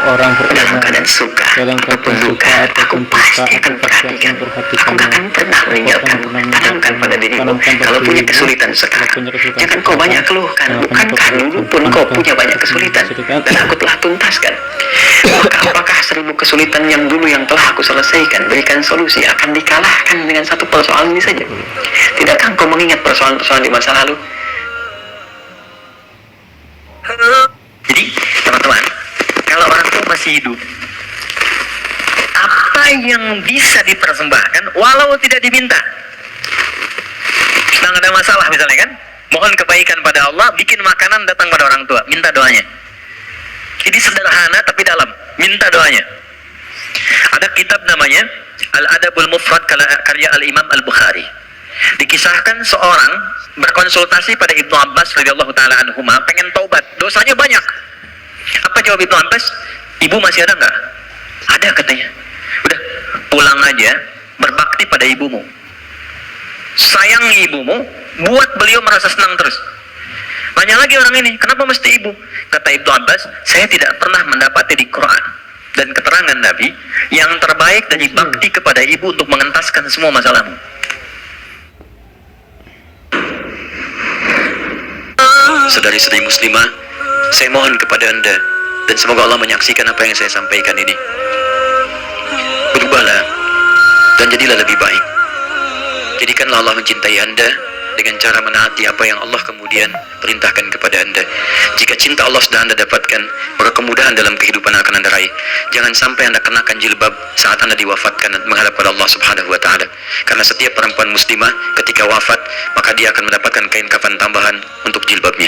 orang dalam keadaan suka ataupun duka, aku pasti akan perhatikan. Aku gak akan pernah meninggalkanmu. Tanamkan pada dirimu. Kalau punya kesulitan sekarang, jangan kau banyak keluhkan. Bukankah dulu pun kau punya banyak kesulitan dan aku telah tuntaskan? Maka apakah 1000 kesulitan yang dulu yang telah aku selesaikan, berikan solusi, akan dikalahkan dengan satu persoalan ini saja? Tidakkah kau mengingat persoalan-persoalan di masa lalu? Jadi teman-teman, kalau orang tua masih hidup, apa yang bisa dipersembahkan walau tidak diminta? Sedang ada masalah misalnya kan, mohon kebaikan pada Allah, bikin makanan datang pada orang tua, minta doanya. Jadi sederhana tapi dalam, minta doanya. Ada kitab namanya Al-Adabul Mufrad karya Al-Imam Al-Bukhari. Dikisahkan seorang berkonsultasi pada Ibnu Abbas radhiyallahu taala anhuma, pengen taubat, dosanya banyak. Apa jawab Ibnu Abbas? Ibu masih ada nggak? Ada katanya. Udah, pulang aja, berbakti pada ibumu. Sayangi ibumu, buat beliau merasa senang terus. Banyak lagi orang ini, kenapa mesti ibu? Kata Ibnu Abbas, saya tidak pernah mendapati di Quran dan keterangan Nabi yang terbaik dari bakti kepada ibu untuk mengentaskan semua masalahmu. Saudari-saudari muslimah, saya mohon kepada Anda dan semoga Allah menyaksikan apa yang saya sampaikan ini. Berubahlah dan jadilah lebih baik. Jadikanlah Allah mencintai Anda dengan cara menaati apa yang Allah kemudian perintahkan kepada Anda. Jika cinta Allah sudah Anda dapatkan, maka kemudahan dalam kehidupan akan Anda raih. Jangan sampai Anda kenakan jilbab saat Anda diwafatkan dan menghadap pada Allah Subhanahu wa taala. Karena setiap perempuan muslimah ketika wafat, maka dia akan mendapatkan kain kafan tambahan untuk jilbabnya.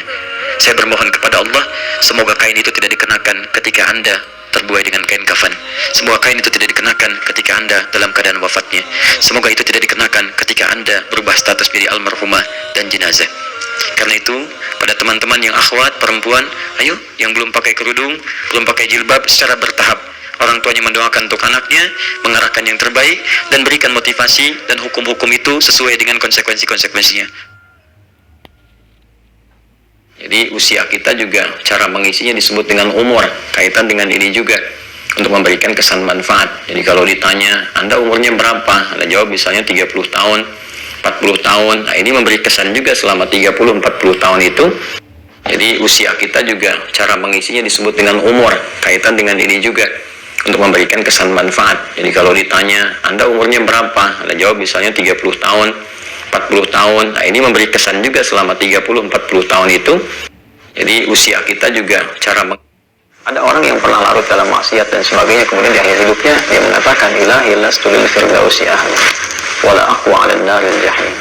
Saya bermohon kepada Allah, semoga kain itu tidak dikenakan ketika Anda terbuai dengan kain kafan. Semoga kain itu tidak dikenakan ketika Anda dalam keadaan wafatnya. Semoga itu tidak dikenakan ketika Anda berubah status menjadi almarhumah dan jenazah. Karena itu, pada teman-teman yang akhwat, perempuan, ayo yang belum pakai kerudung, belum pakai jilbab, secara bertahap orang tuanya mendoakan untuk anaknya, mengarahkan yang terbaik, dan berikan motivasi dan hukum-hukum itu sesuai dengan konsekuensi-konsekuensinya. Jadi usia kita juga cara mengisinya disebut dengan umur, kaitan dengan ini juga untuk memberikan kesan manfaat. Jadi kalau ditanya Anda umurnya berapa, Anda jawab misalnya 30 tahun, 40 tahun. Nah ini memberi kesan juga selama 30-40 tahun itu. Jadi usia kita juga cara mengisinya disebut dengan umur, kaitan dengan ini juga untuk memberikan kesan manfaat. Jadi kalau ditanya Anda umurnya berapa, Anda jawab misalnya 30 tahun, 40 tahun. Nah ini memberi kesan juga selama 30-40 tahun itu. Jadi usia kita juga cara ada orang yang pernah larut dalam maksiat dan sebagainya, kemudian di akhir hidupnya dia mengatakan ilahi lastul firdausi ahli wala aqwa 'ala an-naril jahim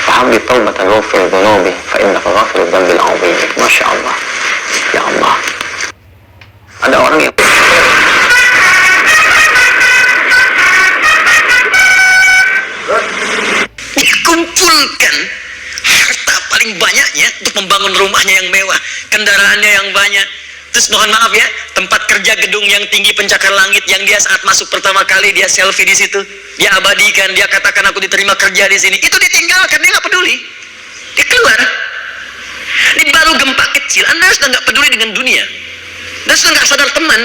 fahamli taubatan waghfir dhunubi fa innaka ghafirud dhanbil 'azim. Masya Allah, ya Allah. Ada orang yang dikumpulkan harta paling banyaknya untuk membangun rumahnya yang mewah, kendaraannya yang banyak. Terus mohon maaf ya, tempat kerja gedung yang tinggi pencakar langit yang dia saat masuk pertama kali dia selfie di situ, dia abadikan, dia katakan aku diterima kerja di sini. Itu ditinggalkan, dia nggak peduli, dia keluar. Ini baru gempa kecil, Anda sudah nggak peduli dengan dunia, Anda sudah nggak sadar teman,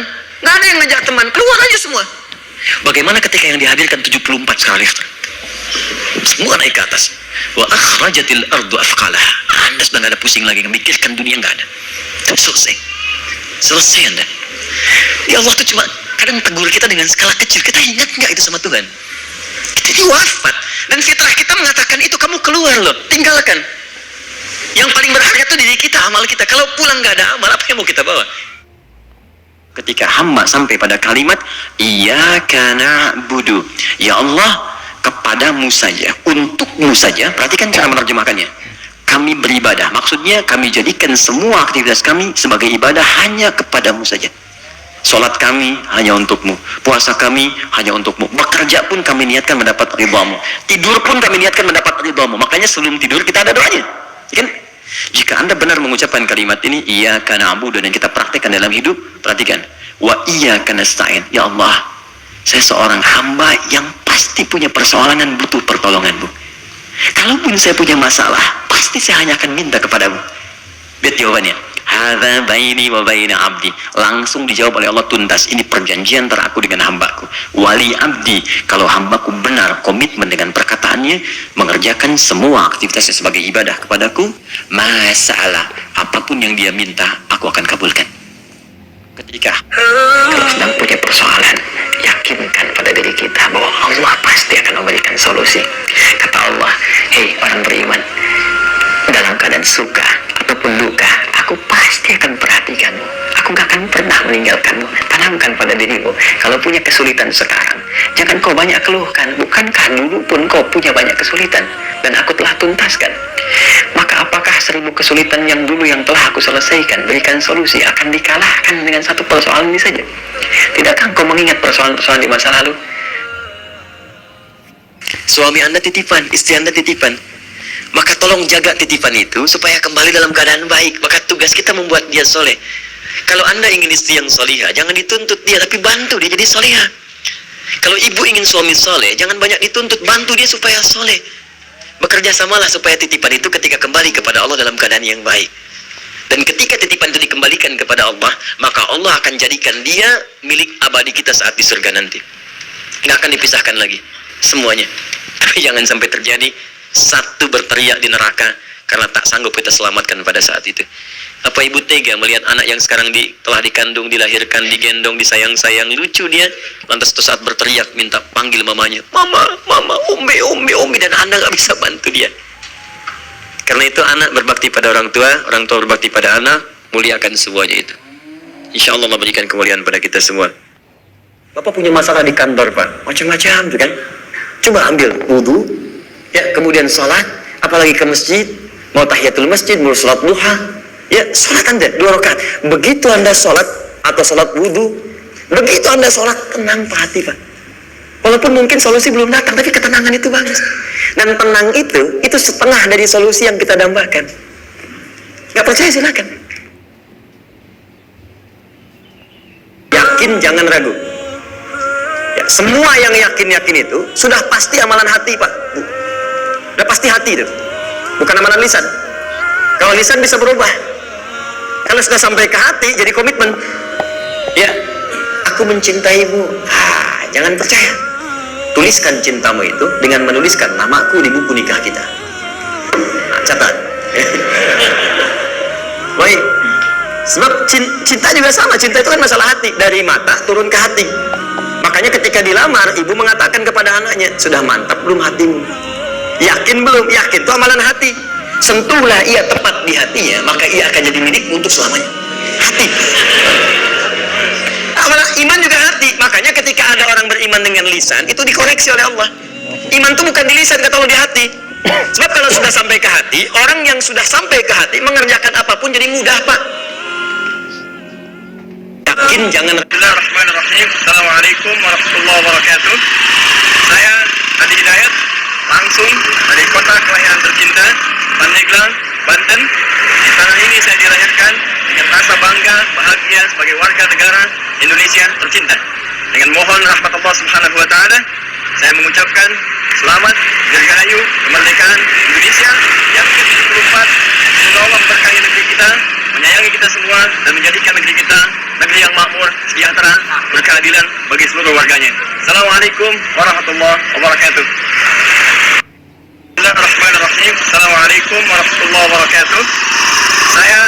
nggak ada yang ngajak teman, keluar aja semua. Bagaimana ketika yang dihadirkan 74 sekali? Semua naik ke atas. Wa akhrajatil ardu afqalaha. Anda sudah nggak ada pusing lagi memikirkan dunia, nggak ada. Selesai Anda. Ya Allah tuh cuma kadang tegur kita dengan skala kecil. Kita ingat nggak itu sama Tuhan? Kita ini wafat dan fitrah kita mengatakan itu, kamu keluar loh, tinggalkan. Yang paling berharga itu diri kita, amal kita. Kalau pulang nggak ada amal, apa yang mau kita bawa? Ketika hamba sampai pada kalimat Iyyaka na'budu, ya Allah, kepadamu saja, untukmu saja. Perhatikan cara menerjemahkannya. Kami beribadah, maksudnya kami jadikan semua aktivitas kami sebagai ibadah hanya kepadamu saja. Salat kami hanya untukmu, puasa kami hanya untukmu, bekerja pun kami niatkan mendapat ridhamu, tidur pun kami niatkan mendapat ridhamu. Makanya sebelum tidur kita ada doanya, kan? Jika Anda benar mengucapkan kalimat ini, Iyyaka na'budu, dan kita praktekkan dalam hidup, perhatikan, wa iyyaka nasta'in, ya Allah, saya seorang hamba yang pasti punya persoalan dan butuh pertolonganmu. Kalaupun saya punya masalah, pasti saya hanya akan minta kepadamu. Lihat jawabannya. hadza baini wa baina abdi. Langsung dijawab oleh Allah, tuntas. Ini perjanjian antara aku dengan hambaku. Wali abdi, kalau hambaku benar komitmen dengan perkataannya, mengerjakan semua aktivitasnya sebagai ibadah kepadaku, masalah apapun yang dia minta, aku akan kabulkan. Ketika kalau sedang punya persoalan, yakinkan pada diri kita bahwa Allah pasti akan memberikan solusi. Kata Allah, hei orang beriman, dalam keadaan suka ataupun duka, aku pasti akan perhatikanmu. Aku gak akan pernah meninggalkanmu. Tanamkan pada dirimu, kalau punya kesulitan sekarang, jangan kau banyak keluhkan. Bukankah dulu pun kau punya banyak kesulitan dan aku telah tuntaskan? Maka apakah 1000 kesulitan yang dulu yang telah aku selesaikan, berikan solusi, akan dikalahkan dengan satu persoalan ini saja? Tidakkah kau mengingat persoalan-persoalan di masa lalu? Suami Anda titipan, istri Anda titipan, maka tolong jaga titipan itu supaya kembali dalam keadaan baik. Maka tugas kita membuat dia soleh. Kalau Anda ingin istri yang solihah, jangan dituntut dia, tapi bantu dia jadi solihah. Kalau ibu ingin suami soleh, jangan banyak dituntut, bantu dia supaya soleh. Bekerja samalah supaya titipan itu ketika kembali kepada Allah dalam keadaan yang baik. Dan ketika titipan itu dikembalikan kepada Allah, maka Allah akan jadikan dia milik abadi kita saat di surga nanti. Nggak akan dipisahkan lagi semuanya. Tapi jangan sampai terjadi satu berteriak di neraka karena tak sanggup kita selamatkan pada saat itu. Apa ibu tega melihat anak yang sekarang telah dikandung, dilahirkan, digendong, disayang-sayang, lucu dia, lantas tuh saat berteriak minta panggil mamanya, mama, mama, umi, dan Anda nggak bisa bantu dia. Karena itu anak berbakti pada orang tua berbakti pada anak, muliakan semuanya itu. Insya Allah berikan kemuliaan pada kita semua. Bapak punya masalah di kantor, Pak, macam-macam tuh kan. Coba ambil wudu, ya, kemudian sholat, apalagi ke masjid, mau tahiyatul masjid, mau sholat duha, ya, sholat Anda 2 rakaat. Begitu Anda sholat atau sholat wudu, begitu Anda sholat, tenang Pak hati, Pak. Walaupun mungkin solusi belum datang, tapi ketenangan itu bagus. Dan tenang itu setengah dari solusi yang kita dambakan. Gak percaya silakan. Yakin, jangan ragu. Ya, semua yang yakin itu sudah pasti amalan hati, Pak. Sudah pasti hati itu, bukan amalan lisan. Kalau lisan bisa berubah. Kalau sudah sampai ke hati, jadi komitmen. Ya, aku mencintaimu. Jangan percaya. Tuliskan cintamu itu dengan menuliskan namaku di buku nikah kita. Catat. Baik. Sebab cinta juga sama. Cinta itu kan masalah hati. Dari mata turun ke hati. Makanya ketika dilamar, ibu mengatakan kepada anaknya, sudah mantap belum hatimu? Yakin belum? Yakin. Itu amalan hati. Sentuhlah ia tepat di hatinya, maka ia akan jadi milikmu untuk selamanya. Hati. Amalan iman juga hati. Makanya ketika ada orang beriman dengan lisan, itu dikoreksi oleh Allah. Iman itu bukan di lisan, kata Allah, di hati. Sebab kalau sudah sampai ke hati, orang yang sudah sampai ke hati mengerjakan apapun jadi mudah, Pak. Yakin, jangan. Bismillahirrahmanirrahim. Assalamualaikum warahmatullahi wabarakatuh. Saya Adi Hidayat, langsung dari kota kelahiran tercinta, Pandeglang, Banten. Di tanah ini saya dilahirkan dengan rasa bangga, bahagia sebagai warga negara Indonesia tercinta. Dengan mohon rahmat Allah Subhanahu wa Ta'ala, saya mengucapkan selamat dirgahayu kemerdekaan Indonesia yang ke-74. Semoga Allah memberkahi negeri kita, menyayangi kita semua, dan menjadikan negeri kita negeri yang makmur, sejahtera, berkeadilan bagi seluruh warganya. Assalamualaikum warahmatullahi wabarakatuh. Bismillahirrahmanirrahim. Assalamualaikum warahmatullahi wabarakatuh. Saya